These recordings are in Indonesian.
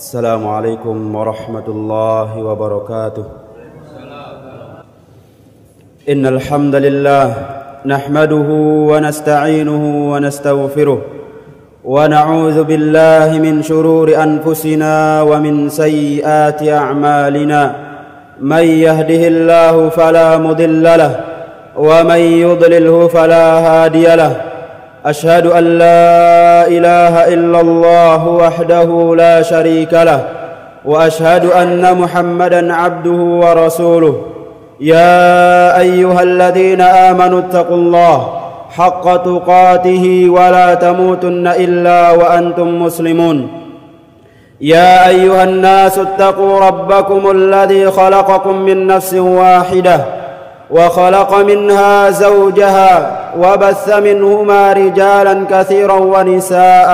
السلام عليكم ورحمة الله وبركاته. إن الحمد لله نحمده ونستعينه ونستغفره ونعوذ بالله من شرور أنفسنا ومن سيئات أعمالنا. من يهده الله فلا مضل له ومن يضلله فلا هادي له. أشهد أن لا إله إلا الله وحده لا شريك له وأشهد أن محمدا عبده ورسوله. يا أيها الذين آمنوا اتقوا الله حق تقاته ولا تموتن إلا وأنتم مسلمون. يا أيها الناس اتقوا ربكم الذي خلقكم من نفس واحدة وخلق منها زوجها وبث منهما رجالا كثيرا ونساء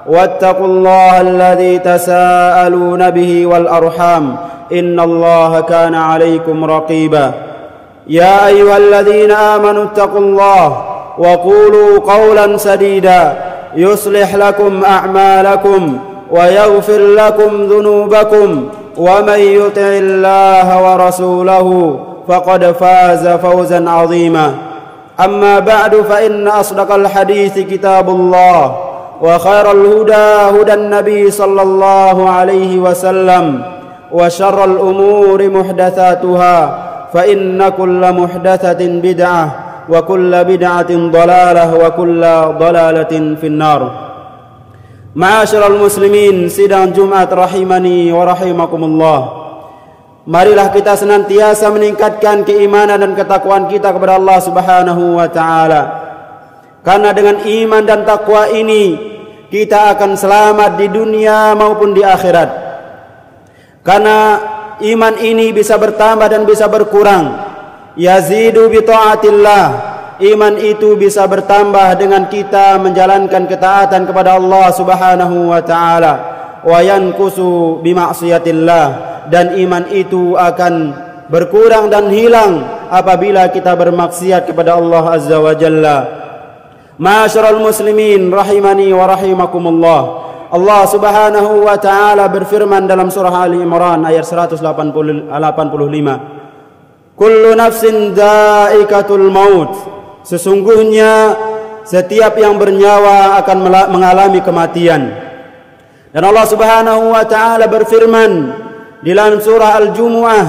واتقوا الله الذي تساءلون به والأرحام إن الله كان عليكم رقيبا. يا أيها الذين آمنوا اتقوا الله وقولوا قولا سديدا يصلح لكم أعمالكم ويغفر لكم ذنوبكم ومن يطع الله ورسوله فقد فاز فوزا عظيما. أما بعد فإن أصدق الحديث كتاب الله وخير الهدى هدى النبي صلى الله عليه وسلم وشر الأمور محدثاتها فإن كل محدثة بدعة وكل بدعة ضلالة وكل ضلالة في النار. Ma'asyiral muslimin, sidang Jumat rahimani wa rahimakumullah. Marilah kita senantiasa meningkatkan keimanan dan ketakwaan kita kepada Allah Subhanahu wa taala. Karena dengan iman dan takwa ini kita akan selamat di dunia maupun di akhirat. Karena iman ini bisa bertambah dan bisa berkurang. Yazidu bi taatillah. Iman itu bisa bertambah dengan kita menjalankan ketaatan kepada Allah Subhanahu wa taala. Wa yanqusu bi ma'siyatillah. Dan iman itu akan berkurang dan hilang apabila kita bermaksiat kepada Allah Azza wa Jalla. Ma'asyiral muslimin rahimani wa rahimakumullah. Allah Subhanahu wa taala berfirman dalam surah Ali Imran ayat 185. Kullu nafsin dha'iqatul maut. Sesungguhnya setiap yang bernyawa akan mengalami kematian. Dan Allah Subhanahu wa taala berfirman di dalam surah Al-Jumu'ah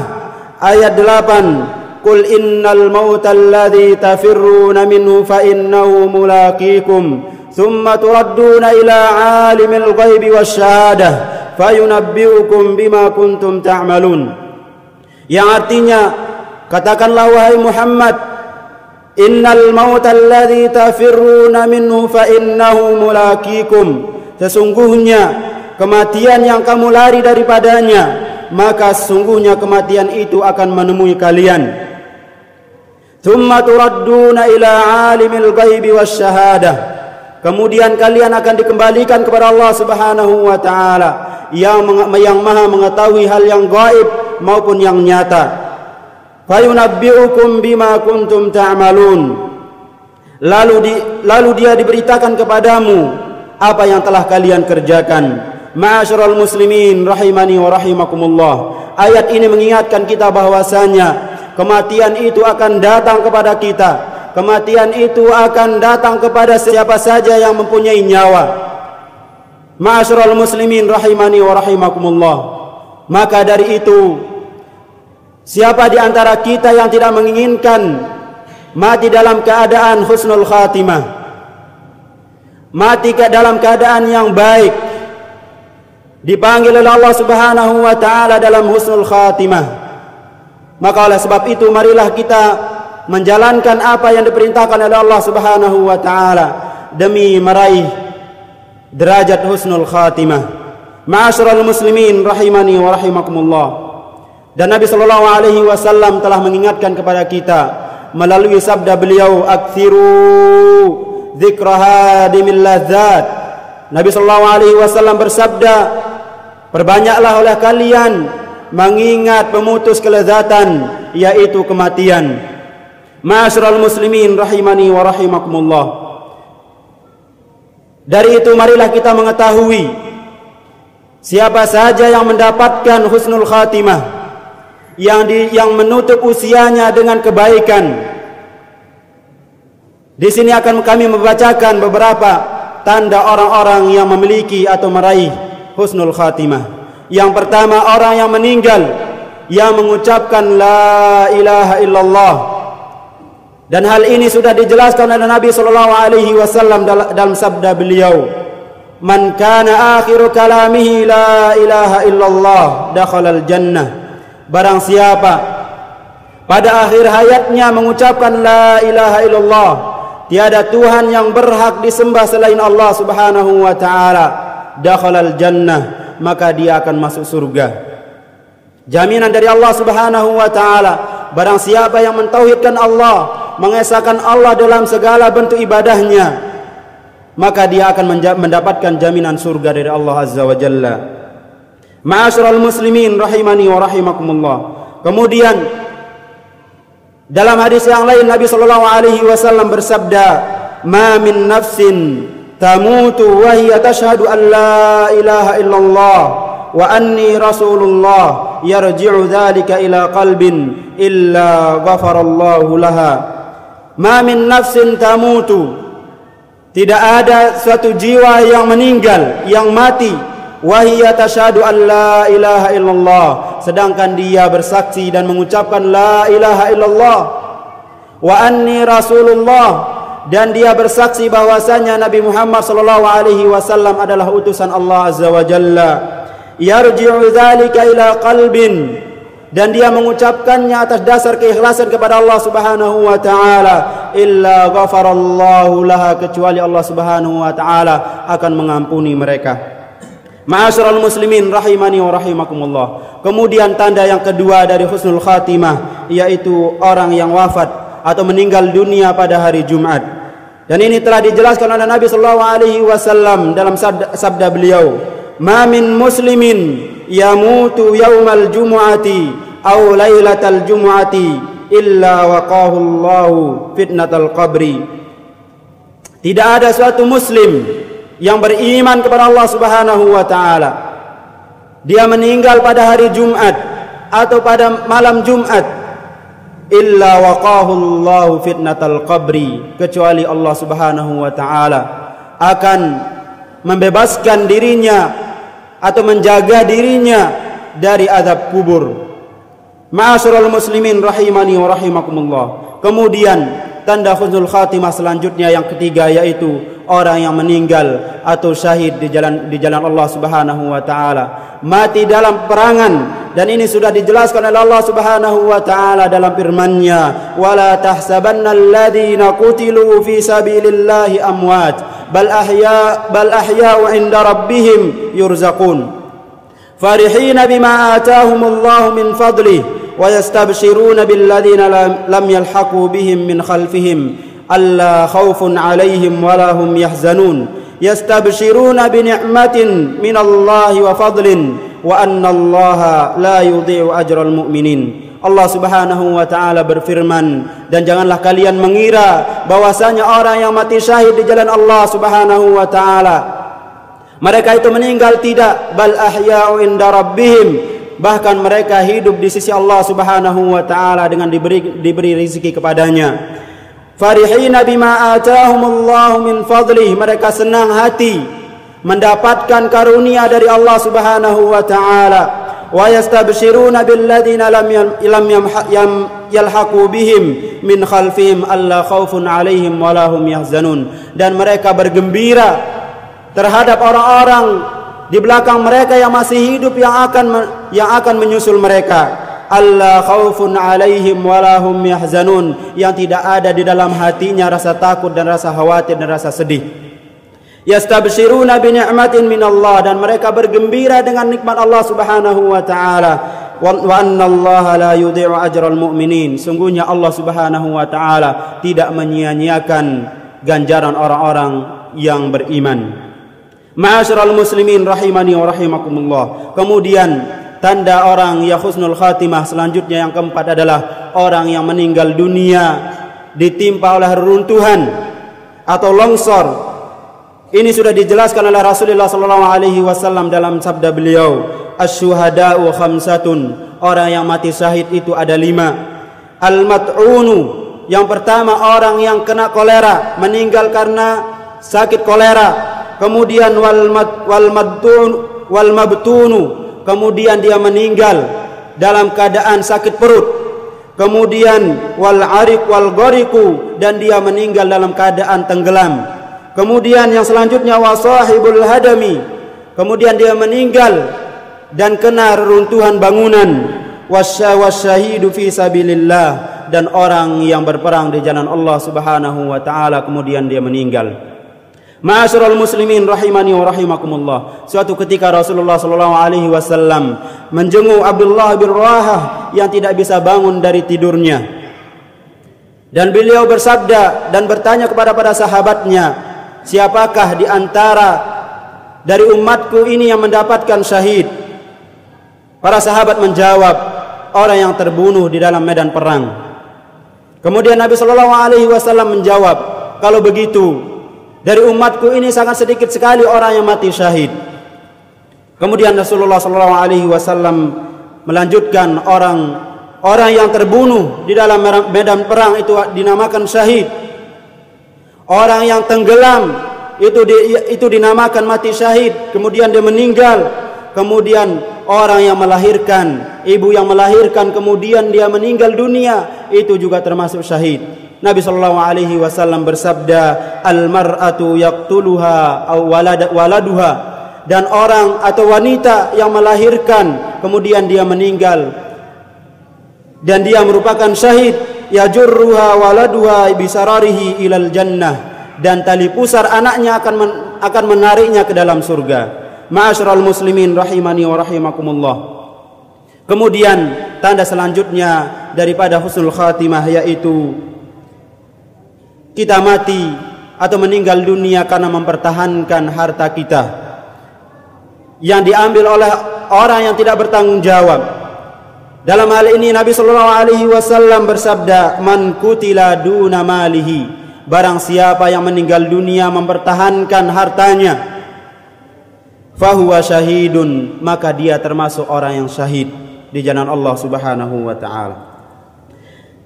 ayat 8, Qul innal mauta alladhi tafirruna minhu fa innahu mulaqikum thumma turadduna ila alimil ghaibi wasyahadah fayunabbi'ukum bima kuntum ta'malun. Yang artinya, katakanlah wahai Muhammad, innal mauta alladhi tafirruna minhu fa innahu mulaqikum. Sesungguhnya kematian yang kamu lari daripadanya, maka sesungguhnya kematian itu akan menemui kalian. Thumma turadduna ila alimil ghaibi wasyahadah. Kemudian kalian akan dikembalikan kepada Allah Subhanahu wa taala yang Maha mengetahui hal yang gaib maupun yang nyata. Fayunabbi'ukum bima kuntum ta'malun. Lalu dia diberitakan kepadamu apa yang telah kalian kerjakan. Ma'asyiral muslimin rahimani wa rahimakumullah. Ayat ini mengingatkan kita bahwasanya kematian itu akan datang kepada kita. Kematian itu akan datang kepada siapa saja yang mempunyai nyawa. Ma'asyiral muslimin rahimani wa rahimakumullah. Maka dari itu, siapa di antara kita yang tidak menginginkan mati dalam keadaan husnul khatimah, mati dalam keadaan yang baik, dipanggil oleh Allah Subhanahu wa taala dalam husnul khatimah. Maka oleh sebab itu marilah kita menjalankan apa yang diperintahkan oleh Allah Subhanahu wa taala demi meraih derajat husnul khatimah. Ma'asyiral muslimin rahimani wa rahimakumullah. Dan Nabi sallallahu alaihi wasallam telah mengingatkan kepada kita melalui sabda beliau, aktsiru dzikra hadimil ladzat. Nabi sallallahu alaihi wasallam bersabda, perbanyaklah oleh kalian mengingat pemutus kelezatan, yaitu kematian. Ma'asyiral muslimin rahimani wa rahimakumullah. Dari itu marilah kita mengetahui Siapa saja yang mendapatkan husnul khatimah, yang menutup usianya dengan kebaikan. Di sini akan kami membacakan beberapa tanda orang-orang yang memiliki atau meraih husnul khatimah. Yang pertama, orang yang meninggal yang mengucapkan la ilaha illallah. Dan hal ini sudah dijelaskan oleh Nabi sallallahu alaihi wasallam dalam sabda beliau, "Man kana akhiru kalamihi la ilaha illallah dakhalal jannah." Barang siapa pada akhir hayatnya mengucapkan la ilaha illallah, tiada Tuhan yang berhak disembah selain Allah Subhanahu wa taala, dakhalal jannah, maka dia akan masuk surga. Jaminan dari Allah Subhanahu wa taala, barang siapa yang mentauhidkan Allah, mengesahkan Allah dalam segala bentuk ibadahnya, maka dia akan mendapatkan jaminan surga dari Allah Azza wa Jalla. Ma'asyiral muslimin rahimani wa rahimakumullah. Kemudian dalam hadis yang lain Nabi sallallahu alaihi wasallam bersabda, "Ma min nafsin tamutu wa hiya tashhadu an la ilaha illallah wa anni rasulullah yarji'u dzalika ila qalbin illa ghafarallahu laha." Ma min nafsin tamutu, tidak ada suatu jiwa yang meninggal, yang mati, wahiyya tashhadu an la ilaha illallah, sedangkan dia bersaksi dan mengucapkan la ilaha illallah, wa anni rasulullah, dan dia bersaksi bahwasanya Nabi Muhammad sallallahu alaihi wasallam adalah utusan Allah Azza wa Jalla, yarji'u dzalika ila qalbin, dan dia mengucapkannya atas dasar keikhlasan kepada Allah Subhanahu wa taala, illa ghafarallahu laha, kecuali Allah Subhanahu wa taala akan mengampuni mereka. Ma'asyiral muslimin rahimani wa rahimakumullah. Kemudian tanda yang kedua dari husnul khatimah, yaitu orang yang wafat atau meninggal dunia pada hari Jumat. Dan ini telah dijelaskan oleh Nabi sallallahu alaihi wasallam dalam sabda beliau, "Ma min muslimin yamutu yaumal jumu'ati aw lailatal jumu'ati illa waqahu Allahu fitnatal qabri." Tidak ada suatu muslim yang beriman kepada Allah Subhanahu wa taala, dia meninggal pada hari Jumat atau pada malam Jumat, illa waqahu Allahu fitnatal qabri, kecuali Allah Subhanahu wa taala akan membebaskan dirinya atau menjaga dirinya dari azab kubur. Ma'asyiral muslimin rahimani wa rahimakumullah. Kemudian tanda husnul khatimah selanjutnya yang ketiga, yaitu orang yang meninggal atau syahid di jalan Allah Subhanahu wa taala, mati dalam peperangan. Dan ini sudah dijelaskan oleh Allah Subhanahu wa taala dalam firman-Nya, "Wala tahsabanna alladziina qutilu fi sabilillahi amwat bal ahya'u 'inda rabbihim yurzaqun farihina bima ataahumullahu min fadlihi wa yastabshiruna billadziina lam yalhaqu bihim min khalfihim alla khaufun 'alaihim wa la hum yahzanun yastabshiruna bi ni'matin minallahi wa fadlin wa annallaha la yudhi'u ajral mu'minin." Allah Subhanahu wa taala berfirman, "Dan janganlah kalian mengira bahwasanya orang yang mati syahid di jalan Allah Subhanahu wa taala mereka itu meninggal, tidak, bal ahya'u inda rabbihim, bahkan mereka hidup di sisi Allah Subhanahu wa taala dengan diberi rezeki kepadanya. Farihina bima ataahumullahu min fadlih, mereka senang hati mendapatkan karunia dari Allah Subhanahu wa taala. Wa yastabshiruna billadzina lam yalhaqu bihim min khalfihim alla khaufun 'alaihim wa la hum yahzanun, dan mereka bergembira terhadap orang-orang di belakang mereka yang masih hidup, yang akan menyusul mereka. Alla khaufun 'alaihim wa la hum yahzanun, yang tidak ada di dalam hatinya rasa takut dan rasa khawatir dan rasa sedih. Yastabshiruna bi ni'matin minallah, dan mereka bergembira dengan nikmat Allah Subhanahu wa taala. Wa annallaha la yudhi'u ajral mu'minin, sungguhnya Allah Subhanahu wa taala tidak menyia-nyiakan ganjaran orang-orang yang beriman. Ma'asyiral muslimin rahimani wa rahimakumullah. Kemudian tanda orang yang husnul khatimah selanjutnya yang keempat adalah orang yang meninggal dunia ditimpa oleh reruntuhan atau longsor Ini sudah dijelaskan oleh Rasulullah sallallahu alaihi wasallam dalam sabda beliau, "Asy-syuhada'u khamsatun." Orang yang mati syahid itu ada 5. Al-mat'unu, yang pertama orang yang kena kolera, meninggal karena sakit kolera. Kemudian wal mabtunu, kemudian dia meninggal dalam keadaan sakit perut. Kemudian wal ariq wal ghariqu, dan dia meninggal dalam keadaan tenggelam. Kemudian yang selanjutnya wasahibul hadami, kemudian dia meninggal dan kena reruntuhan bangunan. Wasyahidu fi sabilillah, dan orang yang berperang di jalan Allah Subhanahu wa taala kemudian dia meninggal. Ma'asyiral muslimin rahimani wa rahimakumullah. Suatu ketika Rasulullah sallallahu alaihi wasallam menjenguk Abdullah bin Rawahah yang tidak bisa bangun dari tidurnya. Dan beliau bersabda dan bertanya kepada para sahabatnya, siapakah di antara dari umatku ini yang mendapatkan syahid? Para sahabat menjawab, orang yang terbunuh di dalam medan perang. Kemudian Nabi sallallahu alaihi wasallam menjawab, kalau begitu dari umatku ini sangat sedikit sekali orang yang mati syahid. Kemudian Rasulullah sallallahu alaihi wasallam melanjutkan, orang yang terbunuh di dalam medan perang itu dinamakan syahid. Orang yang tenggelam itu dinamakan mati syahid, kemudian dia meninggal. Kemudian orang yang melahirkan, ibu yang melahirkan kemudian dia meninggal dunia, itu juga termasuk syahid. Nabi sallallahu alaihi wasallam bersabda, al-mar'atu yaqtuluha aw waladuha, dan orang atau wanita yang melahirkan kemudian dia meninggal dan dia merupakan syahid, yajurruha waladuha bisararihi ilal jannah, dan tali pusar anaknya akan menariknya ke dalam surga. Ma'asyiral muslimin rahimani wa rahimakumullah. Kemudian tanda selanjutnya daripada husnul khatimah yaitu kita mati atau meninggal dunia karena mempertahankan harta kita yang diambil oleh orang yang tidak bertanggung jawab. Dalam hal ini Nabi sallallahu alaihi wasallam bersabda, "Man qutila duna malihi." Barang siapa yang meninggal dunia mempertahankan hartanya, fahuwa syahidun, maka dia termasuk orang yang syahid di jalan Allah Subhanahu wa taala.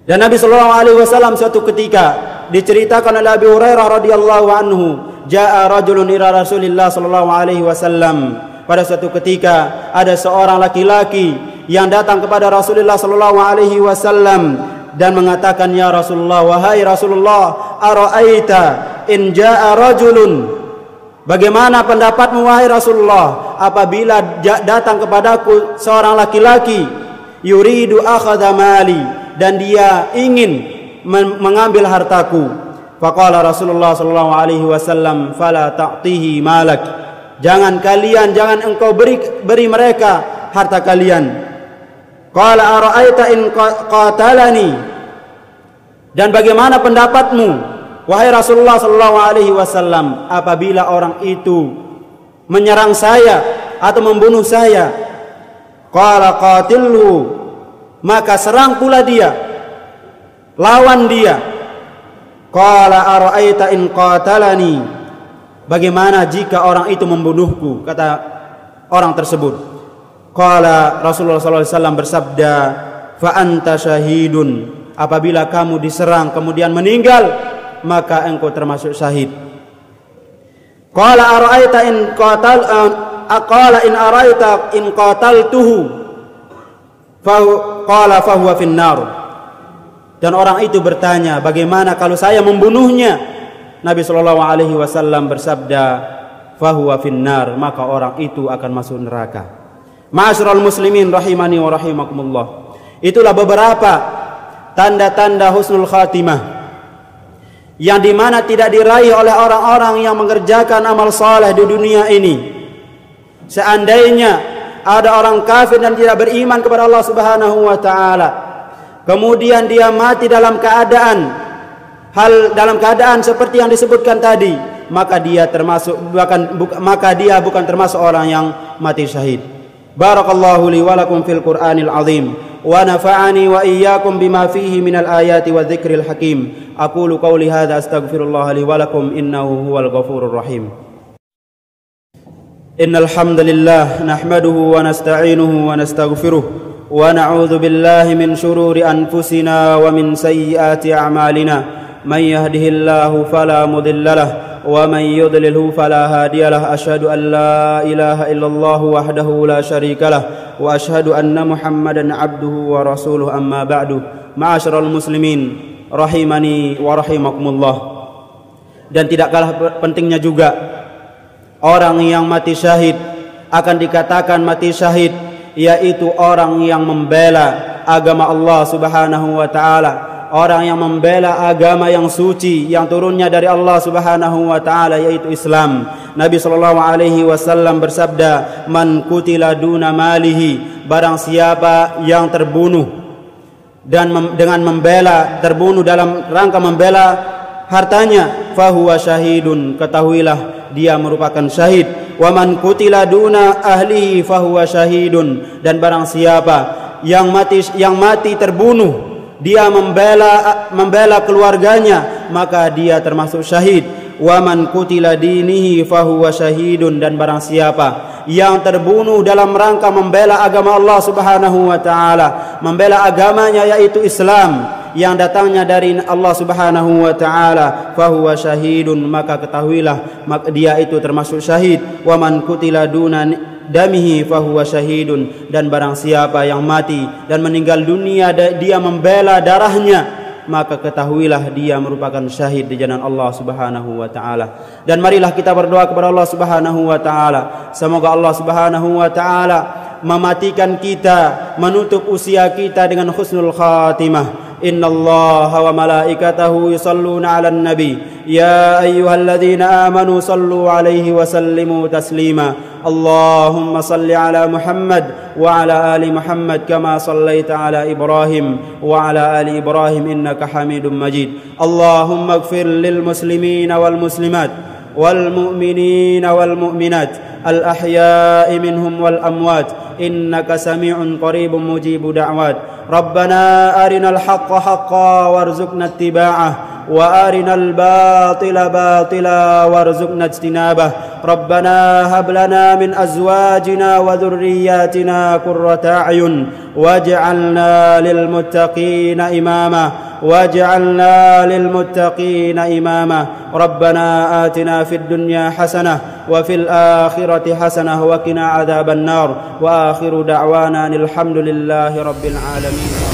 Dan Nabi sallallahu alaihi wasallam suatu ketika diceritakan oleh Abu Hurairah radhiyallahu anhu, jaa rajulun ila Rasulillah sallallahu alaihi wasallam. Pada suatu ketika ada seorang laki-laki yang datang kepada Rasulullah sallallahu alaihi wasallam dan mengatakan, ya Rasulullah, wahai Rasulullah, ara'aita in jaa rajulun, bagaimana pendapatmu wahai Rasulullah apabila datang kepadaku seorang laki-laki, yuridu akhadha mali, dan dia ingin mengambil hartaku. Faqala Rasulullah sallallahu alaihi wasallam, fala ta'tihi malak, jangan engkau beri mereka harta kalian. Qala ara'aita in qatalani, dan bagaimana pendapatmu wahai Rasulullah sallallahu alaihi wasallam apabila orang itu menyerang saya atau membunuh saya? Qala qatilhu, maka serang pula dia, lawan dia. Qala ara'aita in qatalani, bagaimana jika orang itu membunuhku? Kata orang tersebut. Qala Rasulullah sallallahu alaihi wasallam bersabda, fa anta syahidun, apabila kamu diserang kemudian meninggal, maka engkau termasuk syahid. Qala ara'aita in qatal aqala in araita in qataltuhu qala fa huwa finnar, dan orang itu bertanya, bagaimana kalau saya membunuhnya? Nabi sallallahu alaihi wasallam bersabda, fa huwa finnar, maka orang itu akan masuk neraka. Ma'asyiral muslimin rahimani wa rahimakumullah. Itulah beberapa tanda-tanda husnul khatimah yang dimana tidak diraih oleh orang-orang yang mengerjakan amal saleh di dunia ini. Seandainya ada orang kafir dan tidak beriman kepada Allah Subhanahu wa taala, kemudian dia mati dalam keadaan seperti yang disebutkan tadi, maka dia bukan termasuk orang yang mati syahid. Barakallahu li wa lakum fil Qur'anil azim wa nafa'ani wa iyyakum bima fihi minal ayati wa dzikril hakim. Aqulu qawli hadza astaghfirullah li wa lakum innahu huwal ghafurur rahim. Innal hamdalillah nahmaduhu wa nasta'inuhu wa nastaghfiruh wa na'udzu billahi min shururi anfusina wa min sayyiati a'malina. Man yahdihillahu fala mudilla lahu wa man yudlilhu fala hadiya lahu. Asyhadu an la ilaha illallah wahdahu la syarika lahu wa asyhadu anna Muhammadan abduhu wa rasuluhu. Amma ba'du. Ma'asyiral muslimin rahimani wa rahimakumullah. Dan tidak kalah pentingnya juga, orang yang mati syahid akan dikatakan mati syahid, yaitu orang yang membela agama Allah Subhanahu wa taala, orang yang membela agama yang suci yang turunnya dari Allah Subhanahu wa taala, yaitu Islam. Nabi sallallahu alaihi wasallam bersabda, "Man qutila duna malihi," barang siapa yang terbunuh dan dengan membela, terbunuh dalam rangka membela hartanya, fahuwa syahidun, ketahuilah dia merupakan syahid. Wa man qutila duna ahlihi fahuwa syahidun, dan barang siapa yang mati terbunuh dia membela keluarganya, maka dia termasuk syahid. Wa man qutila dinihi fahuwa syahidun, dan barang siapa yang terbunuh dalam rangka membela agama Allah Subhanahu wa taala, membela agamanya yaitu Islam yang datangnya dari Allah Subhanahu wa taala, fahuwa syahidun, maka ketahuilah dia itu termasuk syahid. Wa man qutila duna damihi fahuwa syahidun, dan barang siapa yang mati dan meninggal dunia dia membela darahnya, maka ketahuilah dia merupakan syahid di jalan Allah Subhanahu wa taala. Dan marilah kita berdoa kepada Allah Subhanahu wa taala, semoga Allah Subhanahu wa taala mematikan kita, menutup usia kita dengan husnul khatimah. Innallaha wa malaikatahu yusalluna 'alan nabi ya ayyuhalladzina amanu sallu 'alaihi wa sallimu taslima. Allahumma salli 'ala Muhammad wa 'ala ali Muhammad kama sallaita 'ala Ibrahim wa 'ala ali Ibrahim innaka Hamidum Majid. Allahumma ighfir lil muslimina wal muslimat wal mu'minina wal mu'minat al ahya'i minhum wal amwat innaka sami'un qaribun mujibud da'wat. Rabbana arinal haqqa haqqan warzuqna ittiba'ah wa arinal batila batila warzuqna ijtinabah. Rabbana hab lana min azwajina wa dhurriyyatina qurrata a'yun waj'alna lil muttaqina imama waj'alna lil muttaqina imama. Rabbana atina fid dunya hasanah wa fil akhirati hasanah wa qina adzaban nar. Wa akhiru da'wana alhamdulillahi rabbil alamin.